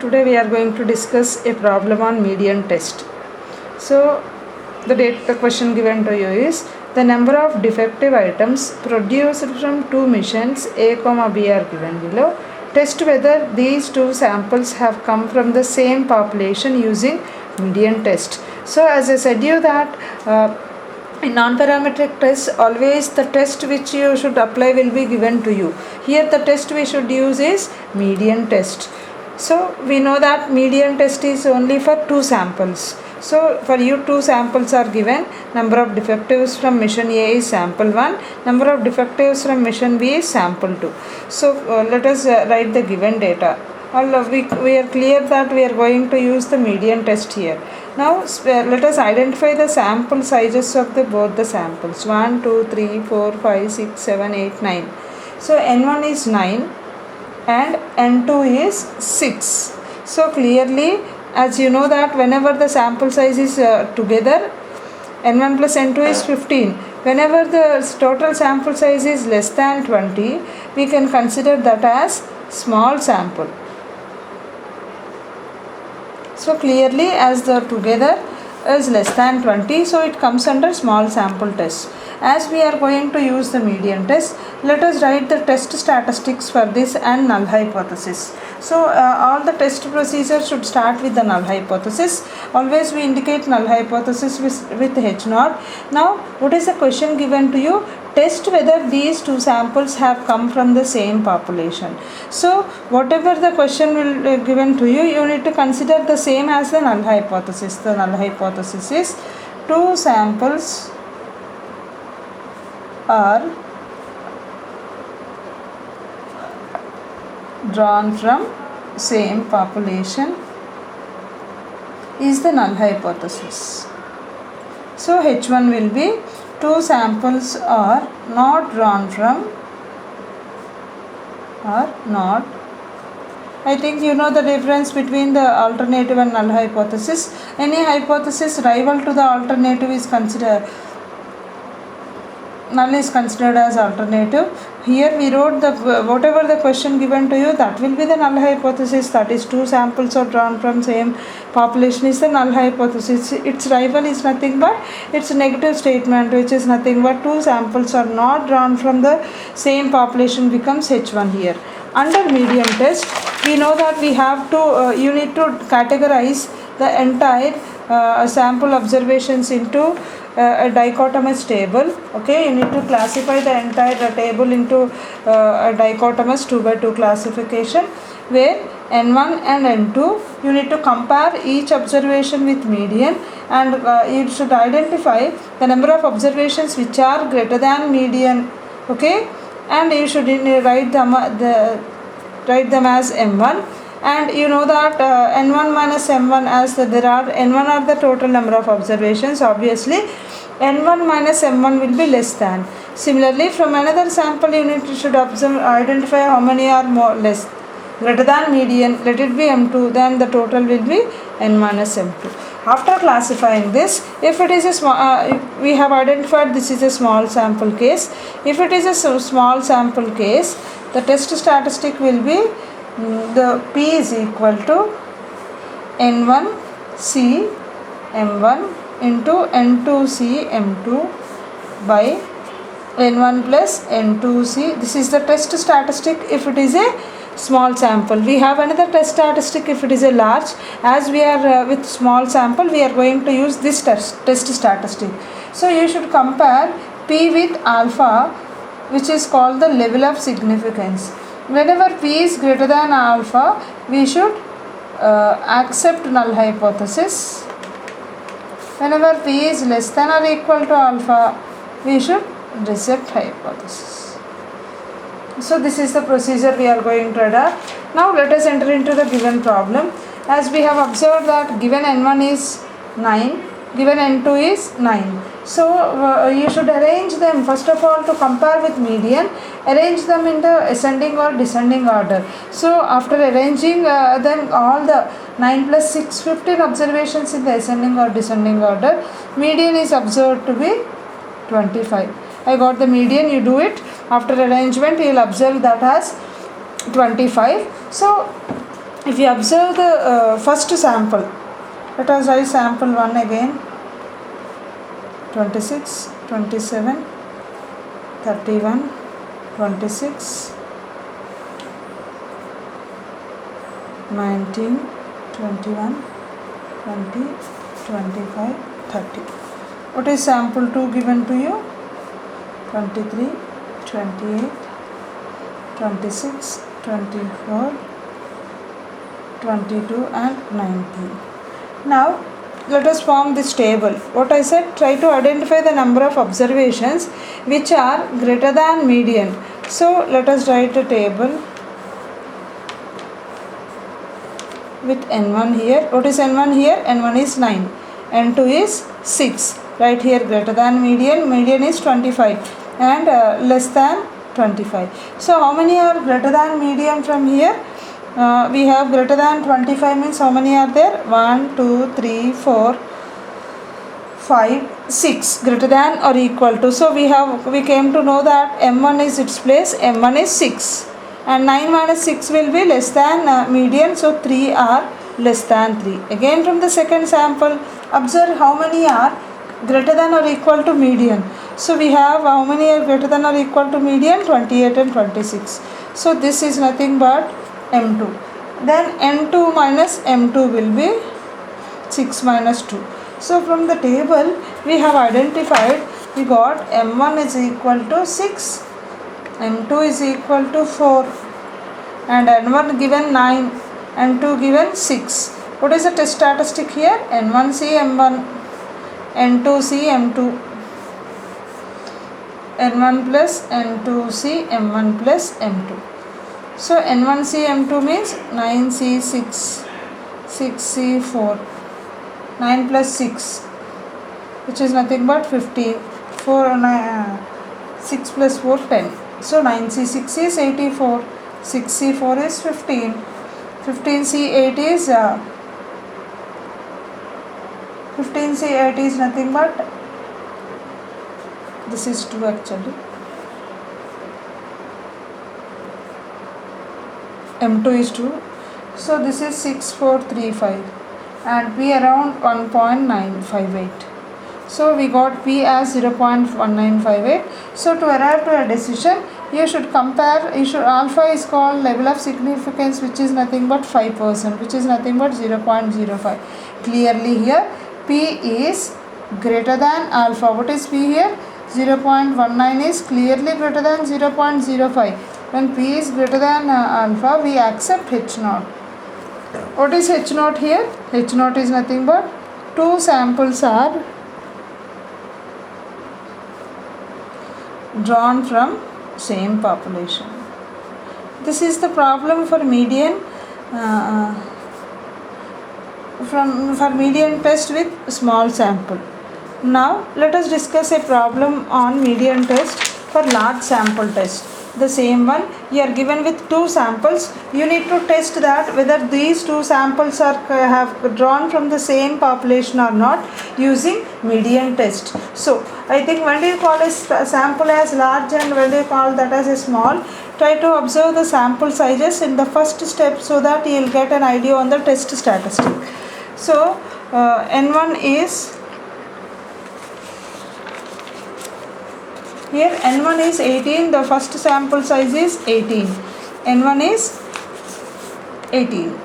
Today we are going to discuss a problem on median test. So the question given to you is the number of defective items produced from two machines A, B are given below. Test whether these two samples have come from the same population using median test. So as I said you that in non-parametric tests, always the test which you should apply will be given to you. Here the test we should use is median test. So we know that median test is only for two samples. So for you two samples are given. Number of defectives from mission A is sample 1. Number of defectives from mission B is sample 2. So let us write the given data. We are clear that we are going to use the median test here. Now let us identify the sample sizes of both the samples 1, 2, 3, 4, 5, 6, 7, 8, 9. So N1 is 9 and N2 is 6. So clearly, as you know that whenever the sample size is together, N1 plus N2 is 15. Whenever the total sample size is less than 20, we can consider that as small sample. So clearly, as the together is less than 20, so it comes under small sample test. As we are going to use the median test, let us write the test statistics for this and null hypothesis. So all the test procedures should start with the null hypothesis. Always we indicate null hypothesis with H0. Now what is the question given to you? Test whether these two samples have come from the same population. So whatever the question will given to you, you need to consider the same as the null hypothesis. The null hypothesis is two samples are drawn from same population is the null hypothesis. So H1 will be two samples are not drawn from or not. I think you know the difference between the alternative and null hypothesis. Any hypothesis rival to the alternative is considered, null is considered as alternative. Here we wrote the whatever the question given to you, that will be the null hypothesis, that is two samples are drawn from same population is the null hypothesis. Its rival is nothing but its negative statement, which is nothing but two samples are not drawn from the same population becomes H1 here. Under median test, we know that we have to you need to categorize the entire sample observations into a dichotomous table. Okay, you need to classify the entire table into a dichotomous 2x2 classification, where N1 and N2 you need to compare each observation with median, and you should identify the number of observations which are greater than median. Okay, and you should write them as M1. And you know that N1 minus M1, as there are N1 are the total number of observations, obviously N1 minus M1 will be less than. Similarly, from another sample unit you should identify how many are more less greater than median, let it be M2, then the total will be N minus M2. After classifying this, if it is a small, we have identified this is a small sample case. If it is a small sample case, the test statistic will be the P is equal to N1C M1 into N2C M2 by N1 plus N2C. This is the test statistic if it is a small sample. We have another test statistic if it is a large. As we are with small sample, we are going to use this test statistic. So you should compare P with alpha, which is called the level of significance. Whenever P is greater than alpha, we should accept null hypothesis. Whenever P is less than or equal to alpha, we should reject hypothesis. So this is the procedure we are going to adopt. Now let us enter into the given problem. As we have observed that given N1 is 9, given N2 is 9. So you should arrange them first of all to compare with median, arrange them in the ascending or descending order. So after arranging them all the 9 plus 6, 15 observations in the ascending or descending order, median is observed to be 25. I got the median, you do it. After arrangement, you will observe that as 25. So If you observe the first sample, let us write sample 1 again. 26, 27, 31, 26, 19, 21, 20, 25, 30. What is sample 2 given to you? 23, 28, 26, 24, 22 and 19. Now let us form this table. What I said, try to identify the number of observations which are greater than median. So let us write a table with n1 here. What is n1 here? n1 is 9, n2 is 6. Right here greater than median, median is 25 and less than 25. So how many are greater than median from here? We have greater than 25 means how many are there? 1, 2, 3, 4, 5, 6 greater than or equal to. So we came to know that m1 is its place, m1 is 6 and 9 minus 6 will be less than median, so 3 are less than 3. Again from the second sample, observe how many are greater than or equal to median. So we have how many are greater than or equal to median? 28 and 26. So this is nothing but m2. Then n2 minus m2 will be 6 minus 2. So from the table we have identified, we got m1 is equal to 6, m2 is equal to 4 and n1 given 9, n2 given 6. What is the test statistic here? n1c m1, n2c m2, n1 plus n2c m1 plus m2. So n1c m2 means 9c 6, 6c 4, 9 plus 6 which is nothing but 15, 6 plus 4 10. So 9c 6 is 84, 6c 4 is 15, 15c 8 is 15c 8 is nothing but, this is 2 actually, m2 is 2, so this is 6435 and P around 1.958. So we got P as 0.1958. So to arrive to a decision, you should compare, alpha is called level of significance which is nothing but 5%, which is nothing but 0.05. Clearly here P is greater than alpha. What is P here? 0.19 is clearly greater than 0.05. When P is greater than alpha, we accept H0. What is H0 here? H0 is nothing but 2 samples are drawn from same population. This is the problem for median for median test with small sample. Now let us discuss a problem on median test for large sample test. The same one, you are given with 2 samples. You need to test that whether these 2 samples are have drawn from the same population or not using median test. So I think when do you call a sample as large and when do you call that as a small? Try to observe the sample sizes in the first step so that you will get an idea on the test statistic. So n1 is, here n1 is 18, the first sample size is 18, n1 is 18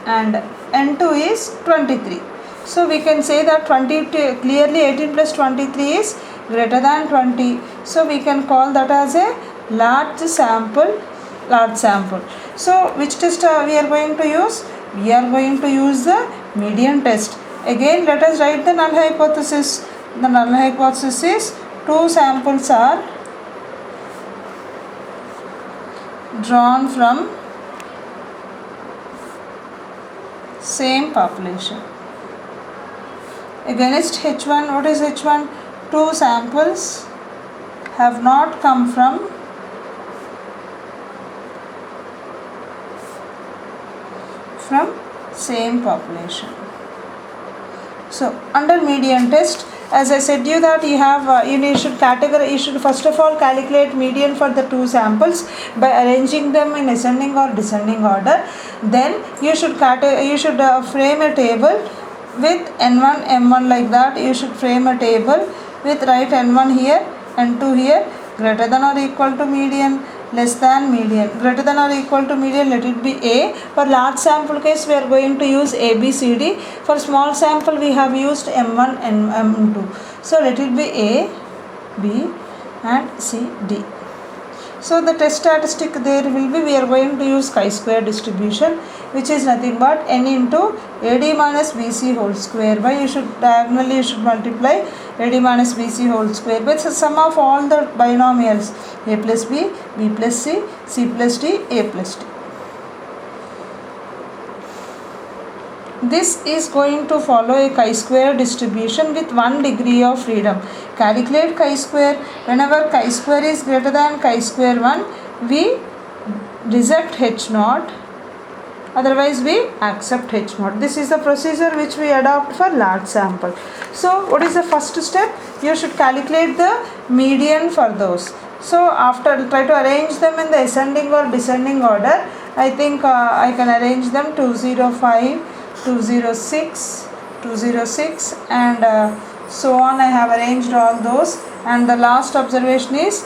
and n2 is 23. So we can say that clearly 18 plus 23 is greater than 20. So we can call that as a large sample. So which test we are going to use? We are going to use the median test. Again let us write the null hypothesis. The null hypothesis is 2 samples are drawn from same population. Against H1, what is H1? 2 samples have not come from same population. So under median test, as I said you that you have you should categorize. You should first of all calculate median for the two samples by arranging them in ascending or descending order. Then you should frame a table with n1 m1 like that. You should frame a table with write n1 here, n2 here, greater than or equal to median, less than median, greater than or equal to median, let it be A. For large sample case we are going to use A, B, C, D. For small sample we have used M1 and M2. So let it be A, B and C, D. So the test statistic there will be, we are going to use chi-square distribution, which is nothing but n into AD minus BC whole square by, you should diagonally you should multiply AD minus BC whole square by the sum of all the binomials A plus B, B plus C, C plus D, A plus D. This is going to follow a chi-square distribution with 1 degree of freedom. Calculate chi-square. Whenever chi-square is greater than chi-square 1, we reject H0, otherwise we accept H0. This is the procedure which we adopt for large sample. So what is the first step? You should calculate the median for those. So after, try to arrange them in the ascending or descending order. I think I can arrange them 205, 206, 206 and so on. I have arranged all those, and the last observation is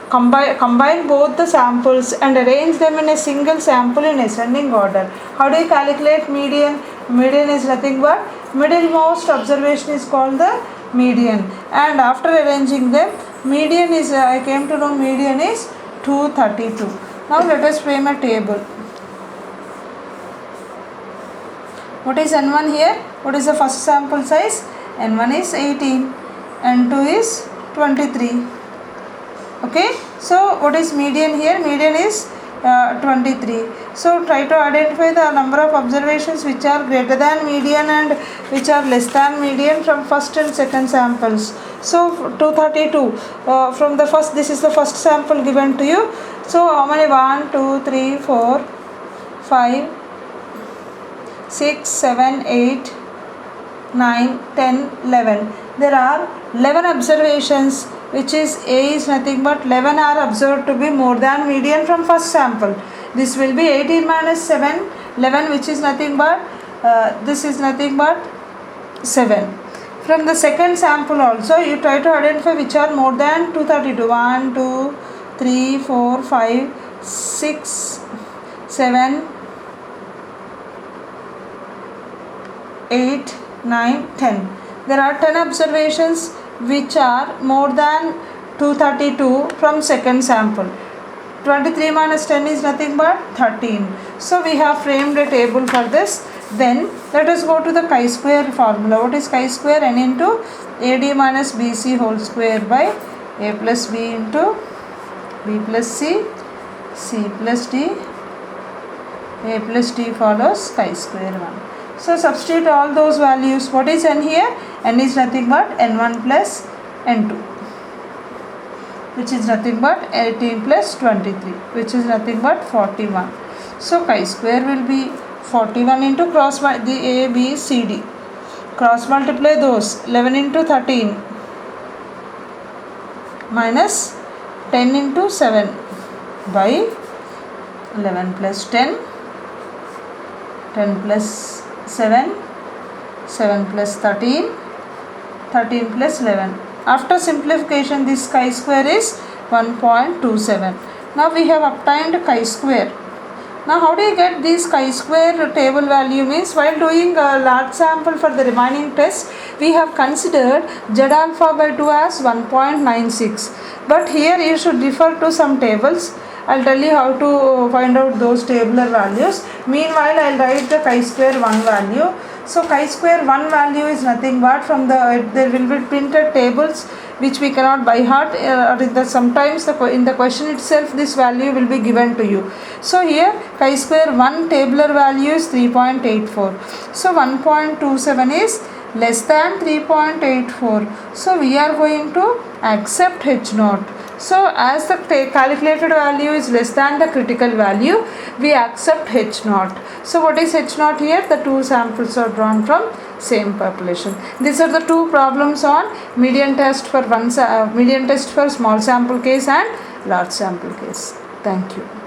combine both the samples and arrange them in a single sample in ascending order. How do you calculate median? Median is nothing but middlemost observation is called the median, and after arranging them, median is I came to know median is 232. Now let us frame a table. What is n1 here? What is the first sample size? n1 is 18, n2 is 23. Okay, so what is median here? Median is 23. So try to identify the number of observations which are greater than median and which are less than median from first and second samples. So 232 from the first, this is the first sample given to you. So how many? 1, 2, 3, 4, 5, 6, 7, 8, 9, 10, 11. There are 11 observations, which is A is nothing but 11 are observed to be more than median from first sample. This will be 18 minus 7, 11, which is nothing but this is nothing but 7. From the second sample also you try to identify which are more than 232. 1, 2, 3, 4, 5, 6, 7, 8, 9, 10. There are 10 observations which are more than 232 from second sample. 23 minus 10 is nothing but 13. So we have framed a table for this. Then let us go to the chi-square formula. What is chi-square? N into AD minus BC whole square by A plus B into B plus C, C plus D, A plus D follows chi-square 1. So substitute all those values. What is n here? N is nothing but n1 plus n2, which is nothing but 18 plus 23, which is nothing but 41. So chi-square will be 41 into cross the A, B, C, D. Cross multiply those. 11 into 13 minus 10 into 7 by 11 plus 10, 10 plus 7, 7 plus 13, 13 plus 11. After simplification, this chi-square is 1.27. Now we have obtained chi-square. Now how do you get this chi-square table value? Means while doing a large sample for the remaining test, we have considered Z alpha by 2 as 1.96. But here you should refer to some tables. I'll tell you how to find out those tabular values. Meanwhile, I'll write the chi-square 1 value. So chi-square 1 value is nothing but from the, there will be printed tables which we cannot by heart, sometimes in the question itself this value will be given to you. So here chi-square 1 tabular value is 3.84. So 1.27 is less than 3.84. So we are going to accept H0. So as the calculated value is less than the critical value, we accept H naught. So what is H naught here? The two samples are drawn from same population. These are the two problems on median test for median test for small sample case and large sample case. Thank you.